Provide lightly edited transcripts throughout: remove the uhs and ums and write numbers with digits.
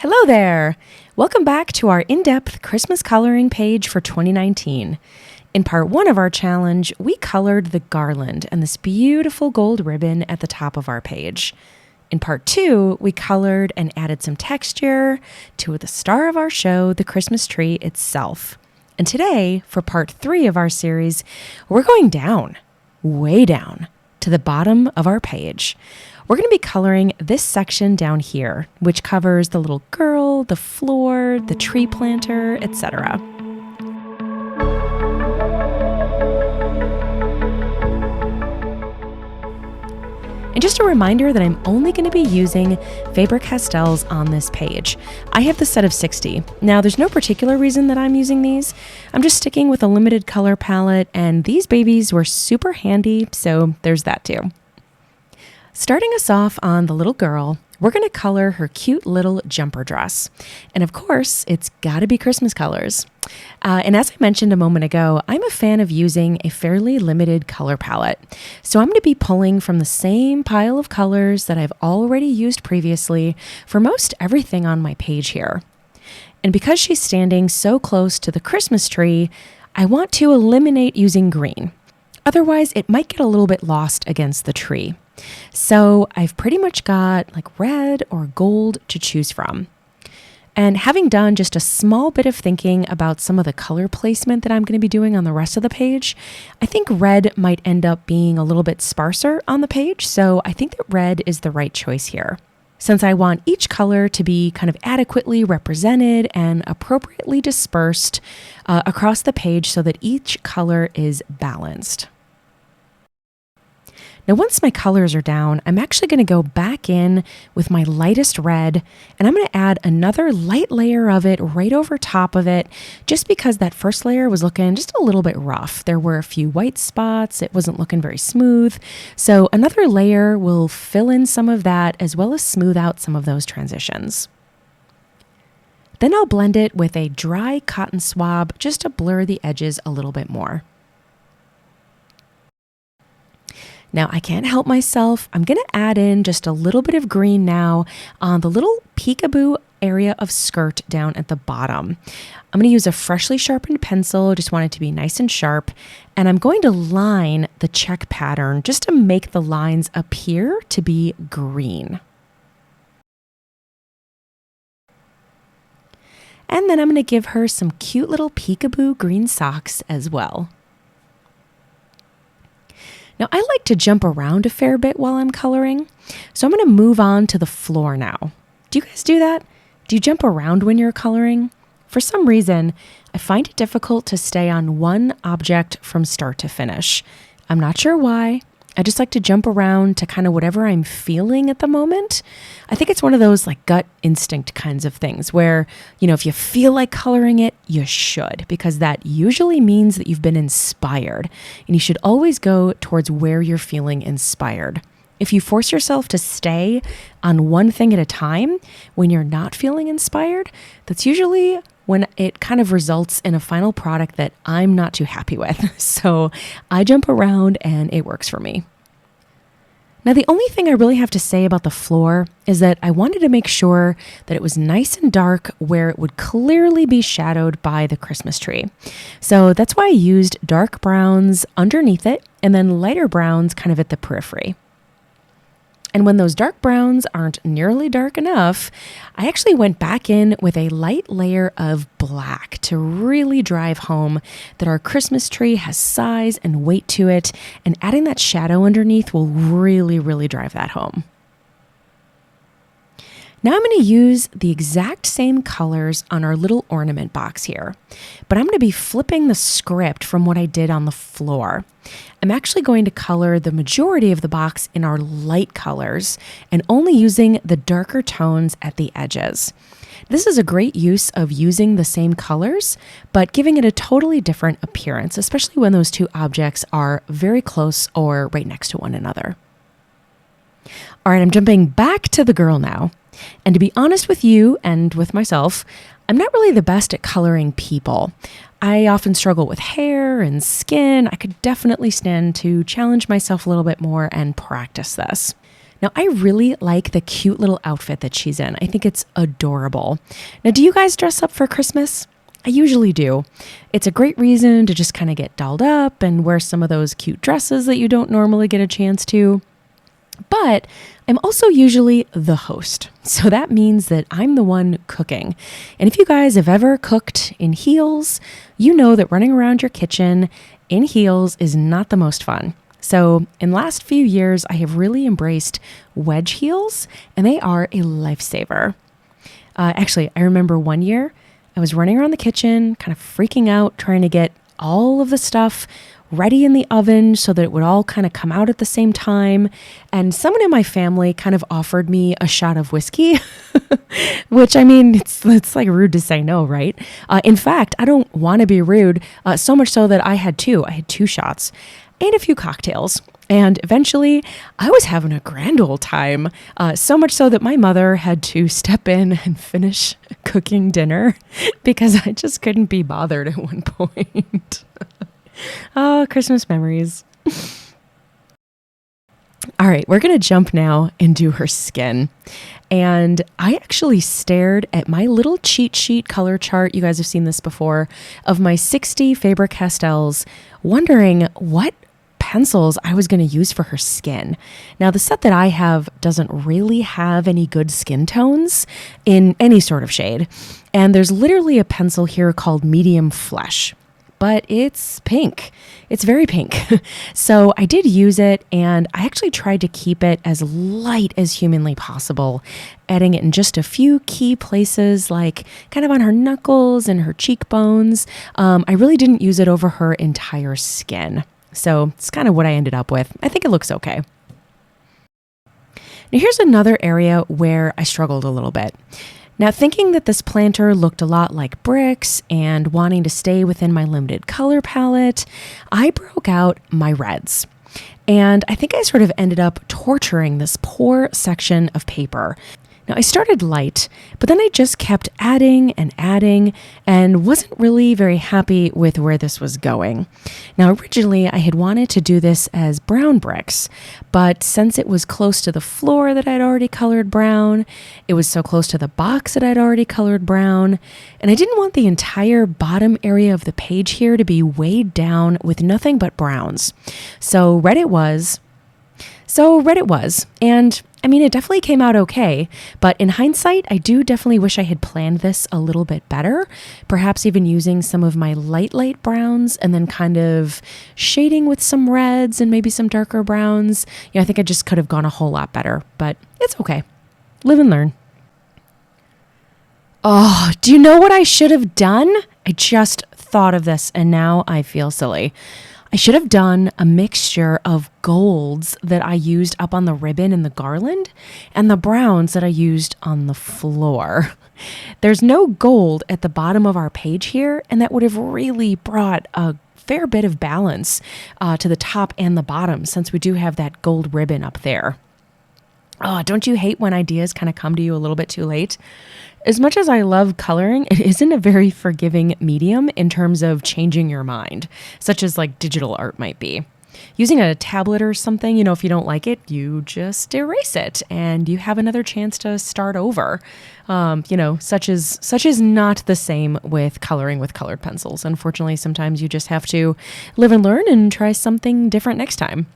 Hello there! Welcome back to our in-depth Christmas coloring page for 2019. In part 1 of our challenge, we colored the garland and this beautiful gold ribbon at the top of our page. In part 2, we colored and added some texture to the star of our show, the Christmas tree itself. And today, for part 3 of our series, we're going down, way down, to the bottom of our page. We're going to be coloring this section down here, which covers the little girl, the floor, the tree planter, etc. And just a reminder that I'm only going to be using Faber-Castells on this page. I have the set of 60. Now, there's no particular reason that I'm using these. I'm just sticking with a limited color palette, and these babies were super handy, so there's that too. Starting us off on the little girl, we're going to color her cute little jumper dress. And of course, it's got to be Christmas colors. And as I mentioned a moment ago, I'm a fan of using a fairly limited color palette. So I'm going to be pulling from the same pile of colors that I've already used previously for most everything on my page here. And because she's standing so close to the Christmas tree, I want to eliminate using green. Otherwise, it might get a little bit lost against the tree. So I've pretty much got like red or gold to choose from. And having done just a small bit of thinking about some of the color placement that I'm going to be doing on the rest of the page, I think red might end up being a little bit sparser on the page. So I think that red is the right choice here, since I want each color to be kind of adequately represented and appropriately dispersed across the page so that each color is balanced. Now, once my colors are down, I'm actually going to go back in with my lightest red, and I'm going to add another light layer of it right over top of it, just because that first layer was looking just a little bit rough. There were a few white spots. It wasn't looking very smooth. So another layer will fill in some of that as well as smooth out some of those transitions. Then I'll blend it with a dry cotton swab just to blur the edges a little bit more. Now, I can't help myself. I'm going to add in just a little bit of green now on the little peekaboo area of skirt down at the bottom. I'm going to use a freshly sharpened pencil, just want it to be nice and sharp, and I'm going to line the check pattern just to make the lines appear to be green. And then I'm going to give her some cute little peekaboo green socks as well. Now, I like to jump around a fair bit while I'm coloring, so I'm going to move on to the floor now. Do you guys do that? Do you jump around when you're coloring? For some reason, I find it difficult to stay on one object from start to finish. I'm not sure why. I just like to jump around to kind of whatever I'm feeling at the moment. I think it's one of those like gut instinct kinds of things where, if you feel like coloring it, you should, because that usually means that you've been inspired, and you should always go towards where you're feeling inspired. If you force yourself to stay on one thing at a time when you're not feeling inspired, that's usually when it kind of results in a final product that I'm not too happy with. So I jump around and it works for me. Now, the only thing I really have to say about the floor is that I wanted to make sure that it was nice and dark where it would clearly be shadowed by the Christmas tree. So that's why I used dark browns underneath it and then lighter browns kind of at the periphery. And when those dark browns aren't nearly dark enough, I actually went back in with a light layer of black to really drive home that our Christmas tree has size and weight to it, and adding that shadow underneath will really, really drive that home. Now I'm going to use the exact same colors on our little ornament box here, but I'm going to be flipping the script from what I did on the floor. I'm actually going to color the majority of the box in our light colors and only using the darker tones at the edges. This is a great use of using the same colors, but giving it a totally different appearance, especially when those two objects are very close or right next to one another. All right, I'm jumping back to the girl now. And to be honest with you and with myself, I'm not really the best at coloring people. I often struggle with hair and skin. I could definitely stand to challenge myself a little bit more and practice this. Now, I really like the cute little outfit that she's in. I think it's adorable. Now, do you guys dress up for Christmas? I usually do. It's a great reason to just kind of get dolled up and wear some of those cute dresses that you don't normally get a chance to. But I'm also usually the host. So that means that I'm the one cooking. And if you guys have ever cooked in heels, you know that running around your kitchen in heels is not the most fun. So in the last few years, I have really embraced wedge heels, and they are a lifesaver. Actually, I remember one year I was running around the kitchen, kind of freaking out, trying to get all of the stuff ready in the oven so that it would all kind of come out at the same time. And someone in my family kind of offered me a shot of whiskey, which, I mean, it's like rude to say no, right? In fact, I don't want to be rude, so much so that I had two. I had 2 shots and a few cocktails. And eventually I was having a grand old time, so much so that my mother had to step in and finish cooking dinner because I just couldn't be bothered at one point. Oh, Christmas memories. All right, we're going to jump now and do her skin. And I actually stared at my little cheat sheet color chart, you guys have seen this before, of my 60 Faber-Castells, wondering what pencils I was going to use for her skin. Now, the set that I have doesn't really have any good skin tones in any sort of shade. And there's literally a pencil here called Medium Flesh, but it's pink. It's very pink. So I did use it, and I actually tried to keep it as light as humanly possible, adding it in just a few key places, like kind of on her knuckles and her cheekbones. I really didn't use it over her entire skin. So it's kind of what I ended up with. I think it looks okay. Now here's another area where I struggled a little bit. Now, thinking that this planter looked a lot like bricks and wanting to stay within my limited color palette, I broke out my reds. And I think I sort of ended up torturing this poor section of paper. Now, I started light, but then I just kept adding and wasn't really very happy with where this was going. Now, originally, I had wanted to do this as brown bricks, but since it was close to the floor that I'd already colored brown, it was so close to the box that I'd already colored brown, and I didn't want the entire bottom area of the page here to be weighed down with nothing but browns. So red it was. And I mean, it definitely came out okay, but in hindsight, I do definitely wish I had planned this a little bit better, perhaps even using some of my light browns and then kind of shading with some reds and maybe some darker browns. I think I just could have gone a whole lot better, but it's okay. Live and learn. Oh, do you know what I should have done? I just thought of this and now I feel silly. I should have done a mixture of golds that I used up on the ribbon in the garland and the browns that I used on the floor. There's no gold at the bottom of our page here, and that would have really brought a fair bit of balance to the top and the bottom, since we do have that gold ribbon up there. Oh, don't you hate when ideas kind of come to you a little bit too late? As much as I love coloring, it isn't a very forgiving medium in terms of changing your mind, such as like digital art might be. Using a tablet or something, if you don't like it, you just erase it and you have another chance to start over. Such is not the same with coloring with colored pencils. Unfortunately, sometimes you just have to live and learn and try something different next time.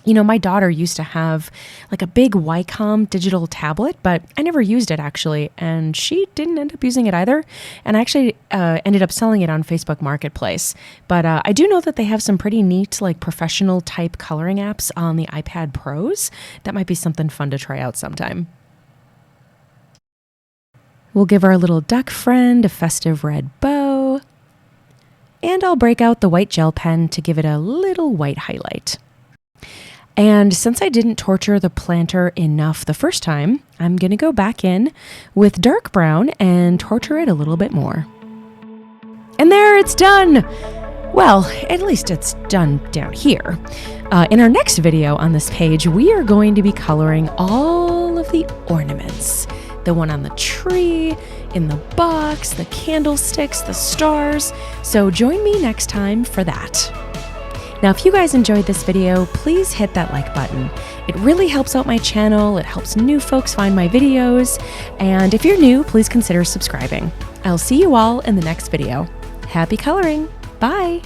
My daughter used to have like a big Wacom digital tablet, but I never used it actually, and she didn't end up using it either. And I actually ended up selling it on Facebook Marketplace. But I do know that they have some pretty neat, like professional type coloring apps on the iPad Pros. That might be something fun to try out sometime. We'll give our little duck friend a festive red bow. And I'll break out the white gel pen to give it a little white highlight. And since I didn't torture the planter enough the first time, I'm going to go back in with dark brown and torture it a little bit more. And there, it's done! Well, at least it's done down here. In our next video on this page, we are going to be coloring all of the ornaments. The one on the tree, in the box, the candlesticks, the stars. So join me next time for that. Now, if you guys enjoyed this video, please hit that like button. It really helps out my channel, it helps new folks find my videos, and if you're new, please consider subscribing. I'll see you all in the next video. Happy coloring! Bye!